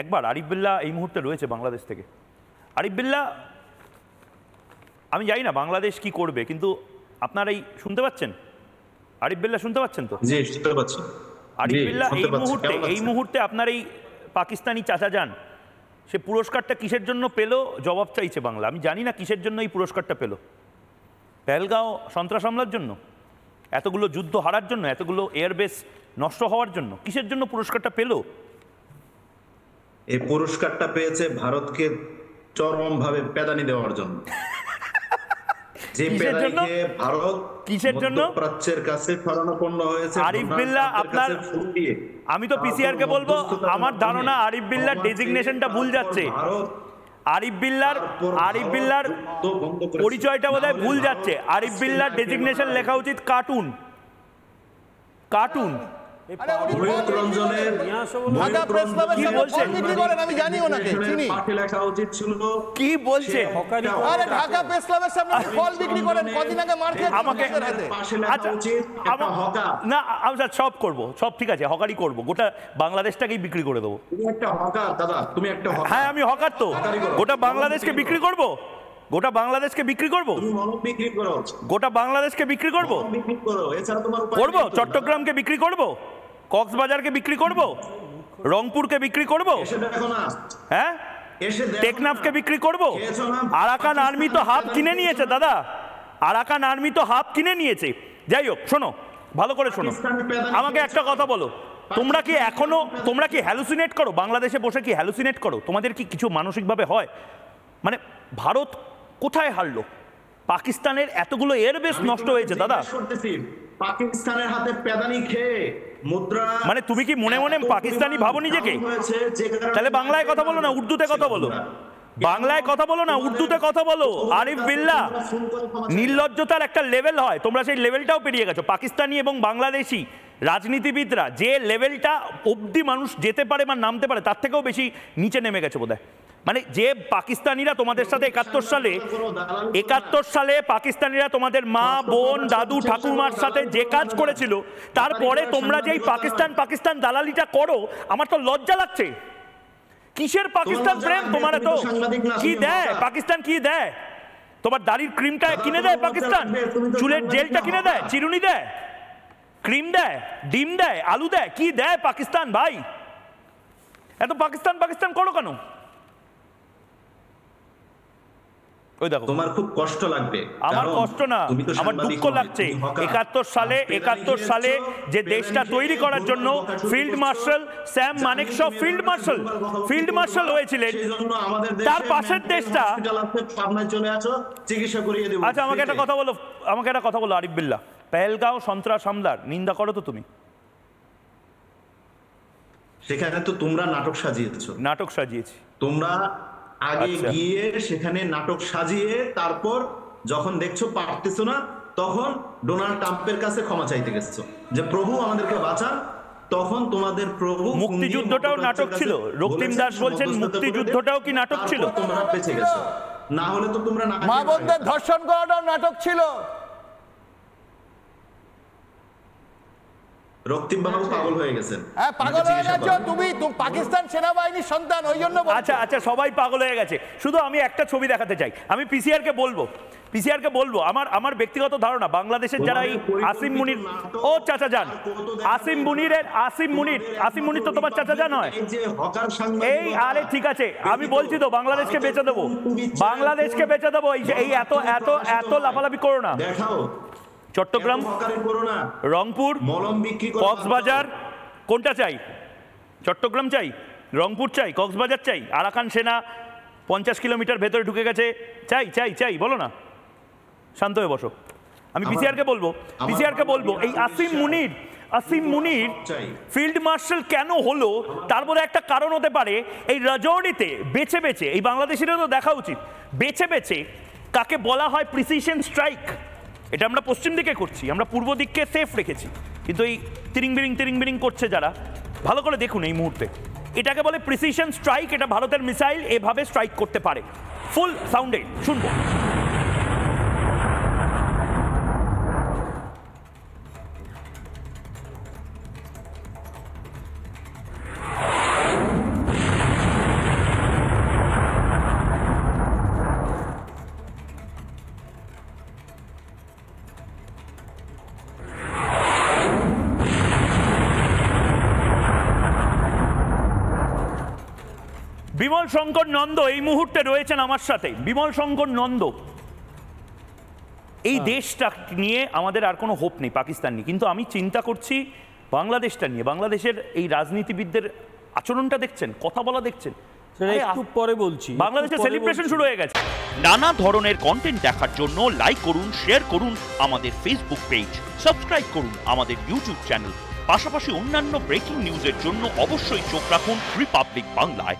একবার আরিফ বিল্লাহ এই মুহূর্তে রয়েছে বাংলাদেশ থেকে। আরিফ বিল্লাহ, আমি জানি না বাংলাদেশ কি করবে, কিন্তু আপনারা শুনতে পাচ্ছেন? আরিফ বিল্লাহ শুনতে পাচ্ছেন তো? জি, শুনতে পাচ্ছি। আরিফ বিল্লাহ এই মুহূর্তে আপনার এই পাকিস্তানি চাচা যান, সে পুরস্কারটা কিসের জন্য পেল জবাব চাইছে বাংলা। আমি জানি না কিসের জন্য এই পুরস্কারটা পেল। পেহেলগাঁও সন্ত্রাস হামলার জন্য, এতগুলো যুদ্ধ হারার জন্য, এতগুলো এয়ারবেস নষ্ট হওয়ার জন্য, কিসের জন্য পুরস্কারটা পেল? এই পুরস্কারটা পেয়েছে ভারতকে চরমভাবে পেদানি দেওয়ার জন্য। যে পেদানিকে ভারত কিসের জন্য মধ্যপ্রাচ্যের কাছে শরণাপন্ন হয়েছে। আরিফ বিল্লাহ, আপনার, আমি তো পিসিআর কে বলবো, আমার ধারণা আরিফ বিল্লাহর ডেজিগনেশনটা ভুল যাচ্ছে। আরিফ বিল্লাহর পরিচয়টা বোধহয় ভুল যাচ্ছে। আরিফ বিল্লাহর ডেজিগনেশন লেখা উচিত কার্টুন। কি বলছেন? সব করবো, সব ঠিক আছে, হকারি করবো, গোটা বাংলাদেশটাকেই বিক্রি করে দেবো। হ্যাঁ, আমি হকার তো, গোটা বাংলাদেশকে বিক্রি করবো, গোটা বাংলাদেশকে বিক্রি করবো, গোটা বাংলাদেশকে বিক্রি করবো, করবো, চট্টগ্রামকে বিক্রি করবো, কক্সবাজারকে বিক্রি করবো, রংপুরকে বিক্রি করবো, হ্যাঁ, টেকনাফকে বিক্রি করবো। আরাকান আর্মি তো হাফ কিনে নিয়েছে দাদা, আরাকান আর্মি তো হাফ কিনে নিয়েছে। যাই হোক, শোনো, ভালো করে শোনো, আমাকে একটা কথা বলো, তোমরা কি এখনো, তোমরা কি হ্যালুসিনেট করো? বাংলাদেশে বসে কি হ্যালুসিনেট করো? তোমাদের কি কিছু মানসিকভাবে হয়? মানে ভারত কোথায় হারলো? পাকিস্তানের এতগুলো এয়ারবেস নষ্ট হয়েছে দাদা, পাকিস্তানের হাতে পেদানি খেয়ে মুদ্রা, মানে তুমি কি মনে মনে পাকিস্তানি ভাবো নিজেকে? তাহলে বাংলায় কথা বলো না, উর্দুতে কথা বলো, বাংলায় কথা বলো না, উর্দুতে কথা বলো। আরিফ বিল্লাহ, নির্লজ্জতার একটা লেভেল হয়, তোমরা সেই লেভেলটাও পেরিয়ে গেছো। পাকিস্তানি এবং বাংলাদেশি রাজনীতিবিদরা যে লেভেলটা অবধি মানুষ যেতে পারে বা নামতে পারে, তার থেকেও বেশি নিচে নেমে গেছে বোধহয়। মানে যে পাকিস্তানিরা তোমাদের সাথে 71 সালে পাকিস্তানিরা তোমাদের মা, বোন, দাদু, ঠাকুমার সাথে যে কাজ করেছিল, তারপরে তোমরা যেই পাকিস্তান দালালিটা করো, আমার তো লজ্জা লাগছে। কিসের পাকিস্তান প্রেম তোমার? তো কি দেয় পাকিস্তান? কি দেয়? তোমার দাড়ির ক্রিমটা কিনে দেয় পাকিস্তান, চুলের জেলটা কিনে দেয়, চিরুনি দেয়, ক্রিম দেয়, ডিম দেয়, আলু দেয়, কি দেয় পাকিস্তান? ভাই, এত পাকিস্তান করো কেন? ওই দেখো, তোমার খুব কষ্ট লাগবে। আমার কষ্ট না, আমার দুঃখ লাগছে। 71 সালে যে দেশটা তৈরি করার জন্য field marshal Sam Manekshaw field marshal হয়েছিলেন, তার পাশের দেশটা। আচ্ছা, আমাকে একটা কথা বলো আরিফ বিল্লাহ, পেহেলগাঁও সন্ত্রাস হামলার নিন্দা করো তো তুমি? সেখানে তো তোমরা নাটক সাজিয়েছি, তোমরা আগে গিয়ে সেখানে নাটক সাজিয়ে তারপর যখন দেখছো পারতেছো না, তখন ডোনাল্ড ট্রাম্পের কাছে ক্ষমা চাইতে গেছো যে প্রভু আমাদেরকে বাঁচান। তখন তোমাদের প্রভু, মুক্তিযুদ্ধটাও নাটক ছিল। রক্তিম দাস বলছেন মুক্তিযুদ্ধটাও কি নাটক ছিল? তোমরা বেঁচে গেছো, না হলে তো তোমরা মা বোনদের ধর্ষণ করাটাও নাটক ছিল। রক্তিম বাবু পাগল হয়ে গেছেন। হ্যাঁ, পাগল হয়ে গেছো তুমি, পাকিস্তান সেনাবাহিনীর সন্তান, ওই জন্য। আচ্ছা, সবাই পাগল হয়ে গেছে। শুধু আমি একটা ছবি দেখাতে চাই, আমি পিসিআর কে বলবো, আমার ব্যক্তিগত ধারণা, বাংলাদেশের যারা এই আসিম মুনির, ও চাচা যান, আসিম মুনির তো তোমার চাচা যান হয় এই? আরে ঠিক আছে, আমি বলছি তো বাংলাদেশকে বেঁচে দেবো, এই এত লাফালাফি করো না। চট্টগ্রাম, রংপুর, কক্সবাজার, কোনটা চাই? চট্টগ্রাম চাই, রংপুর চাই, কক্সবাজার চাই? আরাকান সেনা 50 কিলোমিটার ভেতরে ঢুকে গেছে, চাই বলো না? শান্ত হয়ে বসো। আমি পিসিআর কে বলবো এই আসিম মুনির ফিল্ড মার্শাল কেন হলো, তার মধ্যে একটা কারণ হতে পারে এই রাজৌরিতে বেছে এই বাংলাদেশিরা তো দেখা উচিত, বেছে কাকে বলা হয় প্রিসিশন স্ট্রাইক। এটা আমরা পশ্চিম দিকে করছি, আমরা পূর্ব দিককে সেফ রেখেছি, কিন্তু এই তিরিং বিরিং করছে যারা, ভালো করে দেখুন এই মুহূর্তে, এটাকে বলে প্রিসিশন স্ট্রাইক। এটা ভারতের মিসাইল এভাবে স্ট্রাইক করতে পারে। ফুল সাউন্ডে শুনবো। বিমল শঙ্কর নন্দ এই মুহূর্তে রয়েছেন আমার সাথে। বিমল শঙ্কর নন্দ, এই দেশটা নিয়ে আমাদের আর কোনো হোপ নেই, পাকিস্তান নিয়ে, কিন্তু আমি চিন্তা করছি বাংলাদেশটা নিয়ে। বাংলাদেশের এই রাজনীতিবিদদের আচরণটা দেখছেন, কথা বলা দেখছেন, একটু পরে বলছি। বাংলাদেশের সেলিব্রেশন শুরু হয়ে গেছে। নানা ধরনের কন্টেন্ট দেখার জন্য লাইক করুন, শেয়ার করুন আমাদের ফেসবুক পেজ, সাবস্ক্রাইব করুন আমাদের ইউটিউব চ্যানেল। পাশাপাশি অন্যান্য ব্রেকিং নিউজের জন্য অবশ্যই চোখ রাখুন রিপাবলিক বাংলায়।